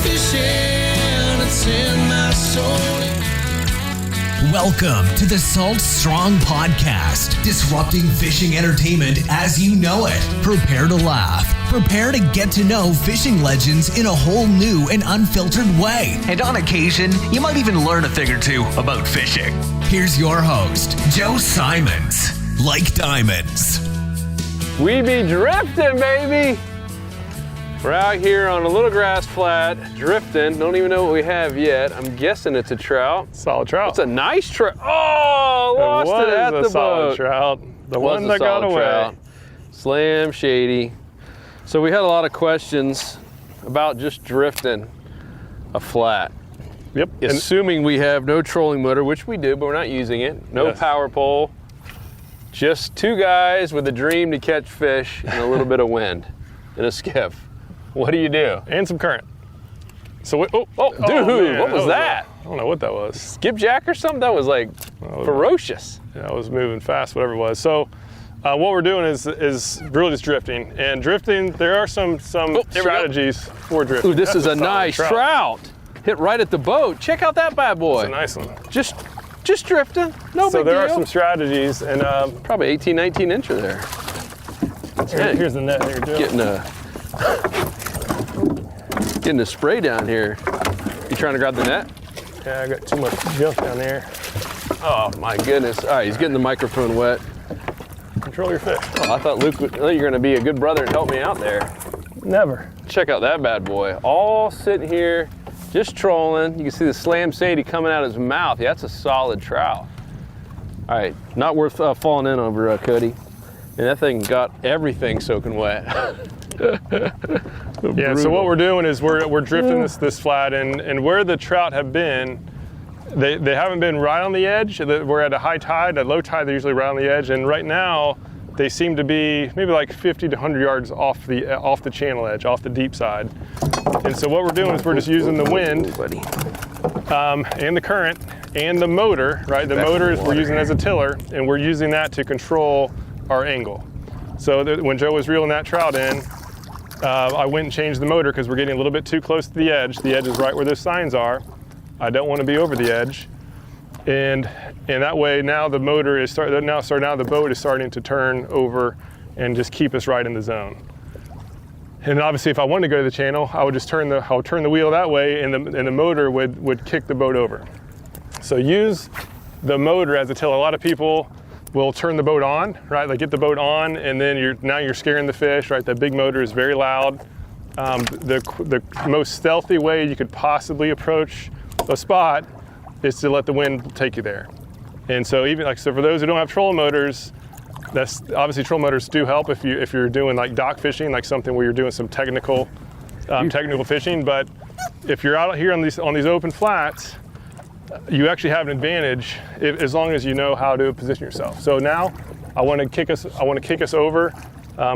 fishing, it's in my soul. Welcome to the Salt Strong Podcast, disrupting fishing entertainment as you know it. Prepare to laugh. Prepare to get to know fishing legends in a whole new and unfiltered way. And on occasion, you might even learn a thing or two about fishing. Here's your host, Joe Simons. Like diamonds. We be drifting, baby. We're out here on a little grass flat, drifting. Don't even know what we have yet. I'm guessing it's a trout. Solid trout. It's a nice trout. Oh, lost it at the boat. Solid trout. The one that got away. Trout. Slam shady. So we had a lot of questions about just drifting a flat. Yep. Assuming we have no trolling motor, which we do, but we're not using it. No power pole. Just two guys with a dream to catch fish and a little bit of wind in a skiff. What do you do? And some current. So, dude, what was that? I don't know what that was. Skipjack or something? That was like ferocious. Yeah, it was moving fast, whatever it was. So, what we're doing is really just drifting. And drifting, there are some strategies for drifting. Ooh, this is a nice trout. Hit right at the boat. Check out that bad boy. It's a nice one. Just drifting. No big deal. So there are some strategies, and probably 18, 19 incher there. Here's the net here, Joe. Getting a spray down here. You trying to grab the net? Yeah, I got too much junk down there. Oh my goodness. All right, he's getting the microphone wet. Control your fish. Oh, I thought Luke, you're gonna be a good brother and help me out there. Never. Check out that bad boy. All sitting here, just trolling. You can see the slam shady coming out of his mouth. Yeah, that's a solid trout. All right, not worth falling in over, Cody. And that thing got everything soaking wet. Yeah, so what we're doing is we're drifting this flat, and where the trout have been, they haven't been right on the edge. We're at a high tide, at low tide, they're usually right on the edge, and right now they seem to be maybe like 50 to 100 yards off the channel edge, off the deep side. And so what we're doing is we're just using the wind and the current and the motor, right? The motor is we're using as a tiller, and we're using that to control our angle. So when Joe was reeling that trout in, I went and changed the motor because we're getting a little bit too close to the edge. The edge is right where those signs are. I don't want to be over the edge. And that way now the motor is now the boat is starting to turn over and just keep us right in the zone. And obviously if I wanted to go to the channel, I would just turn the wheel that way, and the motor would kick the boat over. So use the motor as a tiller. A lot of people will turn the boat on, right? Like get the boat on, and then you're scaring the fish, right? That big motor is very loud. The most stealthy way you could possibly approach a spot is to let the wind take you there. And so for those who don't have trolling motors, that's obviously trolling motors do help if you're doing like dock fishing, like something where you're doing some technical fishing. But if you're out here on these open flats, you actually have an advantage as long as you know how to position yourself. So now I want to kick us over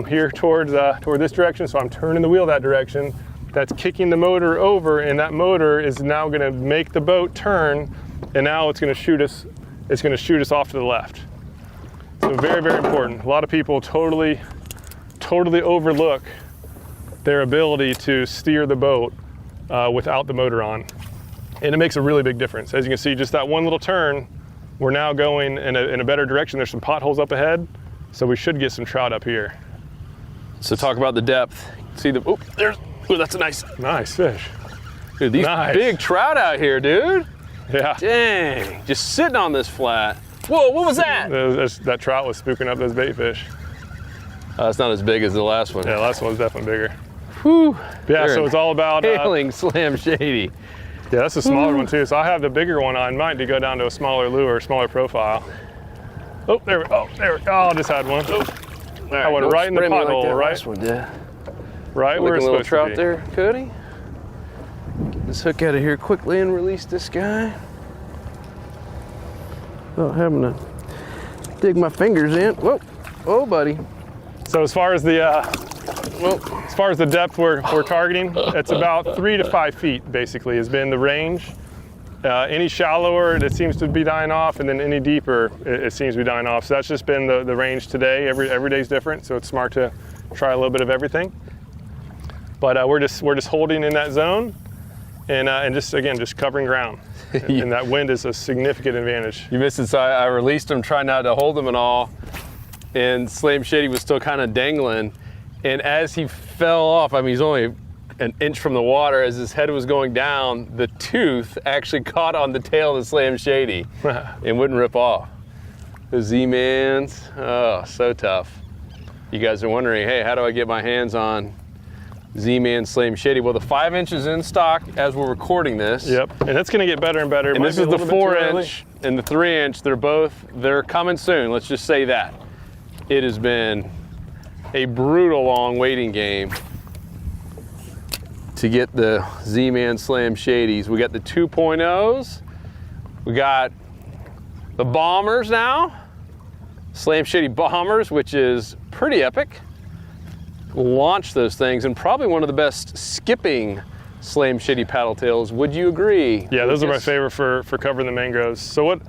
here toward this direction. So I'm turning the wheel that direction. That's kicking the motor over, and that motor is now going to make the boat turn, and now it's going to shoot us. It's going to shoot us off to the left. So very, very important. A lot of people totally overlook their ability to steer the boat without the motor on. And it makes a really big difference. As you can see, just that one little turn, we're now going in a better direction. There's some potholes up ahead, so we should get some trout up here. So talk about the depth. See that's a nice fish. Dude, these big trout out here, dude. Yeah. Dang, just sitting on this flat. Whoa, what was that? That trout was spooking up those bait fish. It's not as big as the last one. Yeah, the last one was definitely bigger. Whew. Yeah, so it's all about hailing slam shady. Yeah, that's a smaller one too. So I have the bigger one on mine to go down to a smaller lure, smaller profile. Oh, there we go. I just had one. Oh. Right, I went right in the pothole, right? Last one, yeah. Right where it's supposed to be. A little trout there, Cody. Get this hook out of here quickly and release this guy. Without having to dig my fingers in. Whoa, buddy. So as far as the depth we're targeting, it's about 3 to 5 feet basically has been the range. Any shallower, it seems to be dying off, and then any deeper, it seems to be dying off. So that's just been the range today. Every day's different, so it's smart to try a little bit of everything. But we're just holding in that zone, and just covering ground. And that wind is a significant advantage. You missed it, so I released him, trying not to hold him at all, and Slam Shady was still kind of dangling. And as he fell off, I mean, he's only an inch from the water, as his head was going down, the tooth actually caught on the tail of the Slam Shady and wouldn't rip off. The Z-Mans, oh, so tough. You guys are wondering, hey, how do I get my hands on Z-Man Slam Shady? Well, the 5 inch is in stock as we're recording this. Yep, and it's gonna get better and better. And this is the 4 inch and the 3 inch. They're coming soon, let's just say that. It has been a brutal long waiting game to get the Z-Man Slam Shadies. We got the 2.0s, we got the Bombers now, Slam Shady Bombers, which is pretty epic. Launch those things, and probably one of the best skipping Slam Shady paddle tails. Would you agree? Yeah, those are my favorite for covering the mangroves. So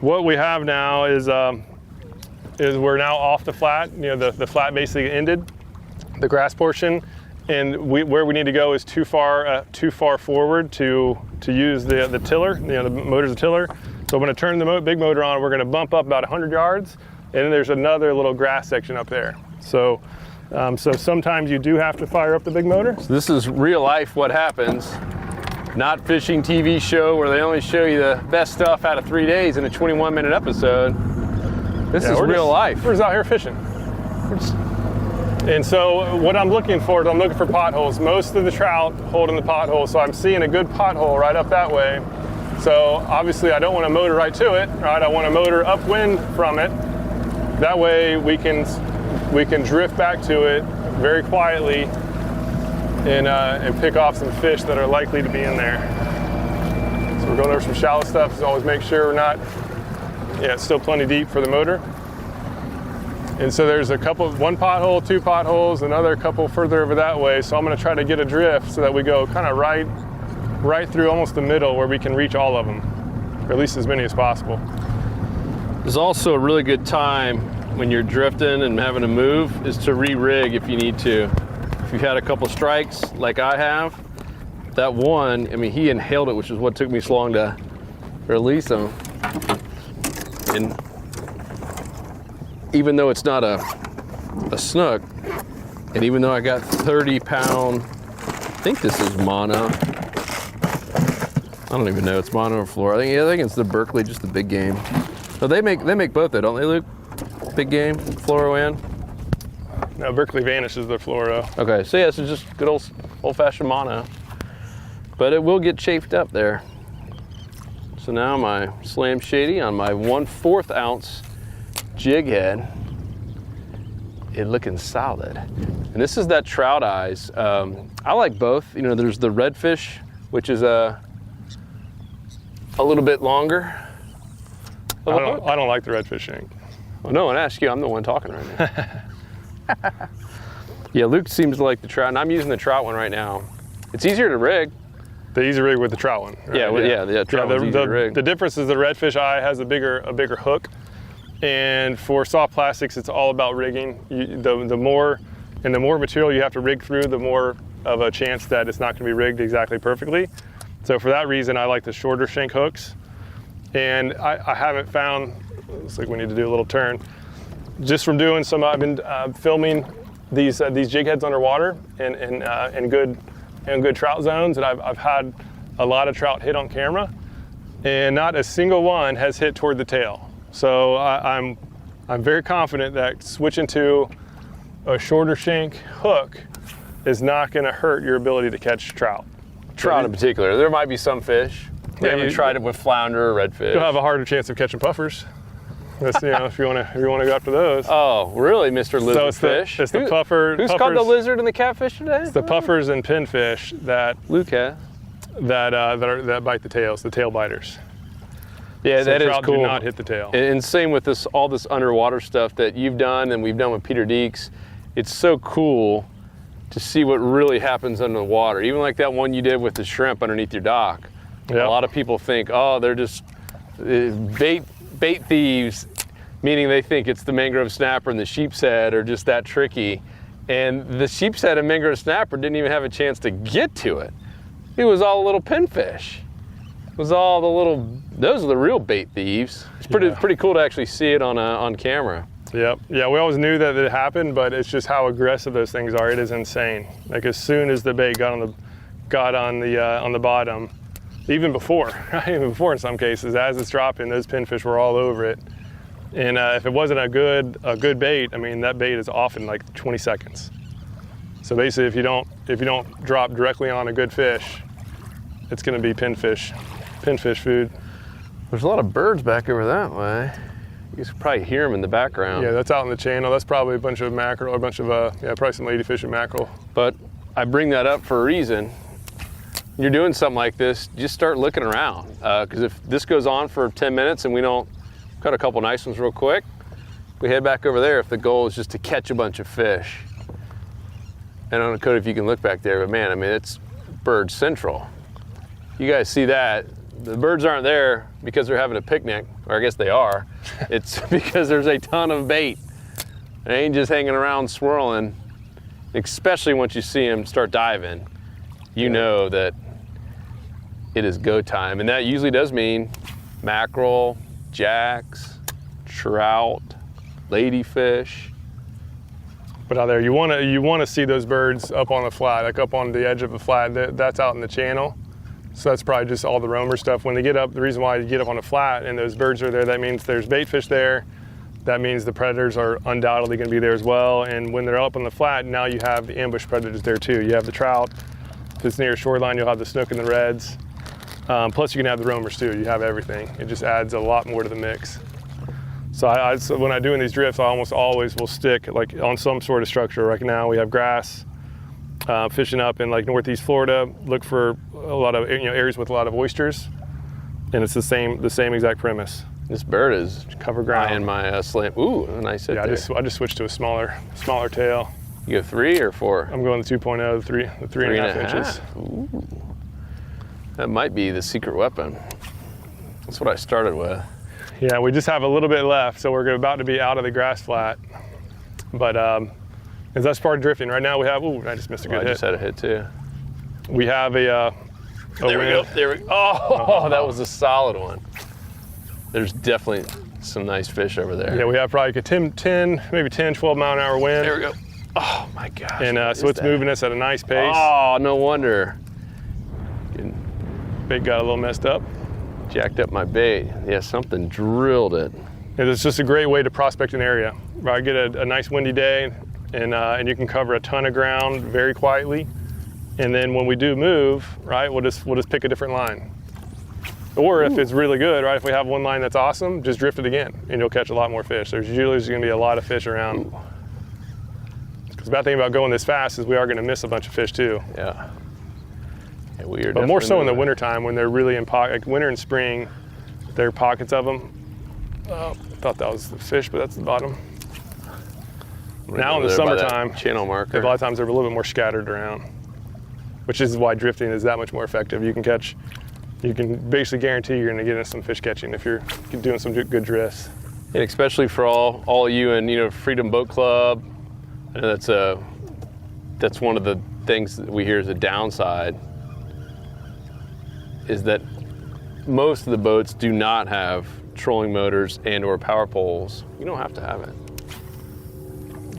what we have now is we're now off the flat. You know, the flat basically ended, the grass portion, and where we need to go is too far forward to use the tiller. You know, the motor's a tiller. So I'm going to turn the big motor on. We're going to bump up about 100 yards, and then there's another little grass section up there. So sometimes you do have to fire up the big motor. So this is real life what happens. Not fishing TV show where they only show you the best stuff out of 3 days in a 21-minute episode. This is real life. We're just out here fishing. And so what I'm looking for potholes. Most of the trout hold in the potholes, so I'm seeing a good pothole right up that way. So obviously I don't want to motor right to it, right? I want to motor upwind from it. That way we can drift back to it very quietly and pick off some fish that are likely to be in there. So we're going over some shallow stuff, so always make sure we're not, it's still plenty deep for the motor. And so there's one pothole, 2 potholes, another couple further over that way. So I'm going to try to get a drift so that we go kind of right through almost the middle where we can reach all of them, or at least as many as possible. There's also a really good time when you're drifting and having to move is to re-rig if you need to. If you've had a couple strikes like I have, that one, I mean, he inhaled it, which is what took me so long to release him. And even though it's not a snook, and even though I got 30-pound, I think this is mono. I don't even know, it's mono or fluoro. I think it's the Berkeley, just the big game. No, they make both though, don't they, Luke? Big game, fluoro and? No, Berkeley vanishes the fluoro. Okay, so yeah, this is just good old-fashioned mono. But it will get chafed up there. So now my Slam Shady on my 1/4 ounce jig head, it looking solid. And this is that Trout eyes. I like both. You know, there's the redfish, which is a little bit longer. I don't like the redfish shank. Well, no one asked you. I'm the one talking right now. Yeah, Luke seems to like the Trout, and I'm using the Trout one right now. It's easier to rig. The easy rig with the Trout one. Right? Yeah, Trout one's easier to rig. The difference is the redfish eye has a bigger hook, and for soft plastics, it's all about rigging. The more material you have to rig through, the more of a chance that it's not going to be rigged exactly perfectly. So for that reason, I like the shorter shank hooks. And I haven't found, looks like we need to do a little turn. Just from doing some, I've been filming these jig heads underwater in good trout zones, and I've had a lot of trout hit on camera, and not a single one has hit toward the tail. So I'm very confident that switching to a shorter shank hook is not going to hurt your ability to catch trout. Trout in particular. There might be some fish. We haven't tried it with flounder or redfish. You'll have a harder chance of catching puffers. That's, if you want to go after those. Oh, really, Mr. Lizard Fish? It's the puffer. Who's caught the lizard and the catfish today? It's the puffers and pinfish that Luke has. that bite the tails, the tail biters. Yeah, so that is trout cool. Do not hit the tail. And same with all this underwater stuff that you've done and we've done with Peter Deeks. It's so cool to see what really happens under the water. Even like that one you did with the shrimp underneath your dock. Yep. A lot of people think, oh, they're just bait thieves, meaning they think it's the mangrove snapper and the sheep's head are just that tricky. And the sheep's head and mangrove snapper didn't even have a chance to get to it. It was all little pinfish. It was all the little, those are the real bait thieves. It's pretty cool to actually see it on camera. Yep. Yeah, we always knew that it happened, but it's just how aggressive those things are. It is insane. Like as soon as the bait got on the bottom, even before, right? Even before in some cases, as it's dropping, those pinfish were all over it. And if it wasn't a good bait, I mean, that bait is off in like 20 seconds. So basically, if you don't drop directly on a good fish, it's going to be pinfish food. There's a lot of birds back over that way. You can probably hear them in the background. Yeah, that's out in the channel. That's probably a bunch of mackerel, or a bunch of probably some ladyfish and mackerel. But I bring that up for a reason. You're doing something like this, just start looking around. Because if this goes on for 10 minutes and we don't cut a couple nice ones real quick, we head back over there if the goal is just to catch a bunch of fish. And I don't know, Cody, if you can look back there, but man, I mean, it's bird central. You guys see that? The birds aren't there because they're having a picnic, or I guess they are. It's because there's a ton of bait. They ain't just hanging around swirling, especially once you see them start diving. You know that it is go time. And that usually does mean mackerel, jacks, trout, ladyfish. But out there, you want to see those birds up on the flat, like up on the edge of the flat. That's out in the channel. So that's probably just all the roamer stuff. When they get up, the reason why you get up on a flat and those birds are there, that means there's bait fish there. That means the predators are undoubtedly going to be there as well. And when they're up on the flat, now you have the ambush predators there too. You have the trout. If it's near shoreline, you'll have the snook and the reds. Plus you can have the roamers too. You have everything. It just adds a lot more to the mix. So so when I'm doing these drifts, I almost always will stick like on some sort of structure. Right now we have grass. Fishing up in like Northeast Florida, look for a lot of areas with a lot of oysters, and it's the same exact premise. This bird is cover ground. In my slant. Ooh, a nice hit yeah, there. I just switched to a smaller tail. You go 3 or 4? I'm going the 2.0, the 3.5 inches. Ooh. That might be the secret weapon. That's what I started with. Yeah, we just have a little bit left, so we're about to be out of the grass flat, but. As I started drifting, right now we have, I just missed a good hit. I just had a hit too. We have a there we go. Oh, that was a solid one. There's definitely some nice fish over there. Yeah, we have probably a maybe 10, 12 mile an hour wind. There we go. Oh my gosh. And so it's moving us at a nice pace. Oh, no wonder. Bait got a little messed up. Jacked up my bait. Yeah, something drilled it. And it's just a great way to prospect an area. I get a nice windy day, and you can cover a ton of ground very quietly. And then when we do move, right, we'll just pick a different line. Or if it's really good, right, if we have one line that's awesome, just drift it again, and you'll catch a lot more fish. There's usually going to be a lot of fish around. Because the bad thing about going this fast is we are going to miss a bunch of fish too. Yeah. Yeah, we are. But more so in the wintertime when they're really in pocket. Like winter and spring, there are pockets of them. Oh, I thought that was the fish, but that's the bottom. Now in the summertime, channel marker, a lot of times they're a little bit more scattered around, which is why drifting is that much more effective. You can basically guarantee you're going to get into some fish catching if you're doing some good drifts. And especially for all of you in Freedom Boat Club, I know that's one of the things that we hear as a downside, is that most of the boats do not have trolling motors and or power poles. You don't have to have it.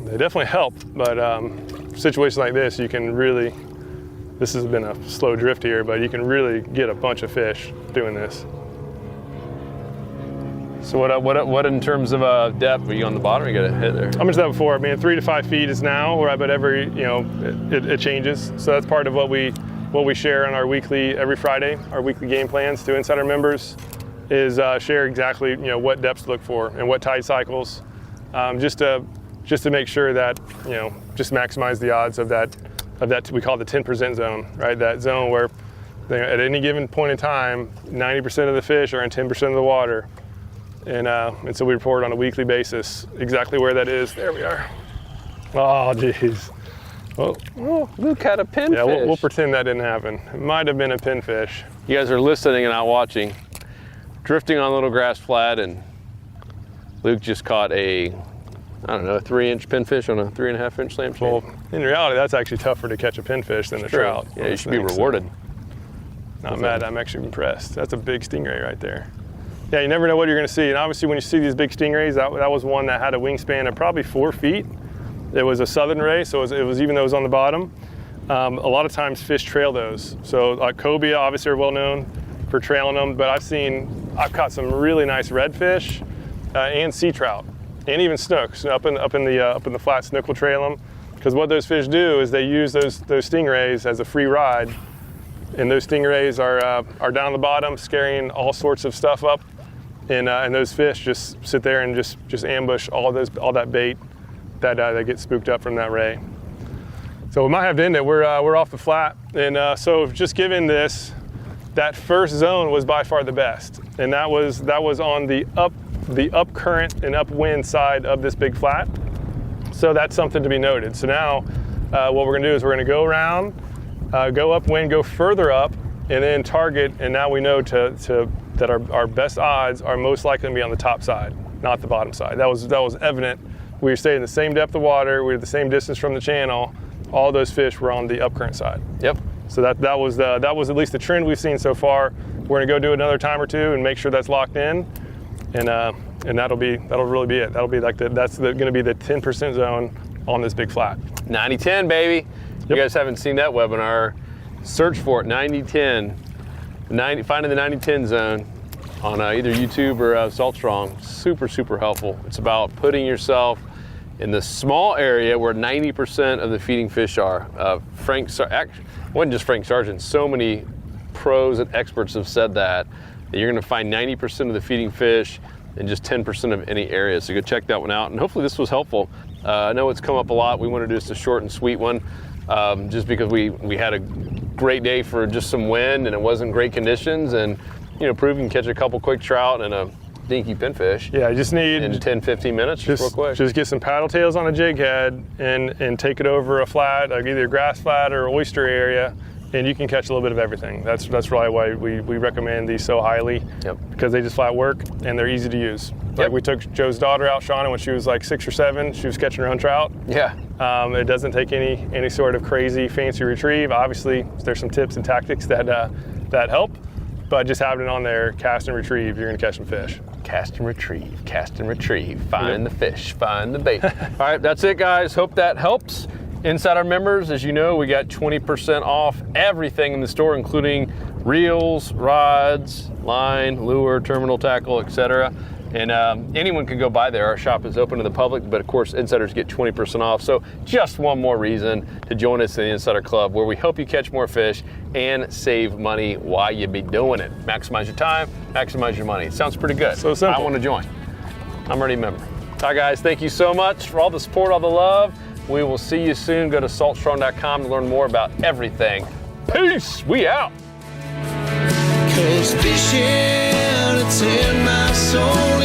They definitely help, but situations like this, you can really, this has been a slow drift here, but you can really get a bunch of fish doing this. So what in terms of depth? Are you on the bottom or you got a hit there? I mentioned that before. I mean, 3 to 5 feet is now, right? But it changes. So that's part of what we share on our every Friday, our weekly game plans to Insider members, is share exactly what depths to look for and what tide cycles, just to make sure that just maximize the odds of that we call the 10% zone, right? That zone where at any given point in time, 90% of the fish are in 10% of the water. And so we report on a weekly basis exactly where that is. There we are. Oh, geez. Oh, Luke had a pinfish. Yeah, we'll pretend that didn't happen. It might have been a pinfish. You guys are listening and not watching. Drifting on a little grass flat, and Luke just caught a 3-inch pinfish on a 3.5-inch slam chain. Well, in reality, that's actually tougher to catch a pinfish than a trout. Yeah, you should be rewarded. Not mad, I'm actually impressed. That's a big stingray right there. Yeah, you never know what you're gonna see. And obviously when you see these big stingrays, that was one that had a wingspan of probably 4 feet. It was a southern ray, so it was even though it was on the bottom. A lot of times fish trail those. So cobia obviously are well known for trailing them, but I've caught some really nice redfish and sea trout, and even snooks up in the flat. Snook will trail them, because what those fish do is they use those stingrays as a free ride, and those stingrays are down the bottom scaring all sorts of stuff up, and those fish just sit there and just ambush all that bait that gets spooked up from that ray. So we might have to end it. We're off the flat, and so just given this, that first zone was by far the best, and that was on the up current and upwind side of this big flat. So that's something to be noted. So now what we're gonna do is we're gonna go around, go upwind, go further up, and then target. And now we know that our best odds are most likely to be on the top side, not the bottom side. That was evident. We stayed in the same depth of water. We were the same distance from the channel. All those fish were on the up current side. Yep. So that was at least the trend we've seen so far. We're gonna go do it another time or two and make sure that's locked in, and that'll really be it. That'll be like gonna be the 10% zone on this big flat. 90-10, baby. Yep. You guys haven't seen that webinar, search for it, 90-10. Finding the 90-10 zone on either YouTube or Salt Strong. Super, super helpful. It's about putting yourself in the small area where 90% of the feeding fish are. Wasn't just Frank Sargent, so many pros and experts have said that you're gonna find 90% of the feeding fish in just 10% of any area. So go check that one out, and hopefully this was helpful. I know it's come up a lot. We want to do just a short and sweet one, just because we had a great day for just some wind, and it wasn't great conditions, and prove you can catch a couple quick trout and a dinky pinfish. Yeah, I just need in 10-15 minutes, just real quick. Just get some paddle tails on a jig head and take it over a flat, like either a grass flat or oyster area, and you can catch a little bit of everything. That's really why we recommend these so highly. Yep. Because they just flat work and they're easy to use. Like we took Joe's daughter out, Shauna, when she was like 6 or 7. She was catching her own trout. Yeah. It doesn't take any sort of crazy fancy retrieve. Obviously, there's some tips and tactics that help, but just having it on there, cast and retrieve, you're gonna catch some fish. Cast and retrieve, find the fish, find the bait. All right, that's it, guys. Hope that helps. Inside our members, as you know, we got 20% off everything in the store, including reels, rods, line, lure, terminal tackle, etc. And anyone can go by there. Our shop is open to the public, but of course, insiders get 20% off. So just one more reason to join us in the Insider Club, where we help you catch more fish and save money while you be doing it. Maximize your time, maximize your money. It sounds pretty good. So simple. I want to join. I'm already a member. All right, guys, thank you so much for all the support, all the love. We will see you soon. Go to saltstrong.com to learn more about everything. Peace. We out. 'Cause fishing, it's in my soul.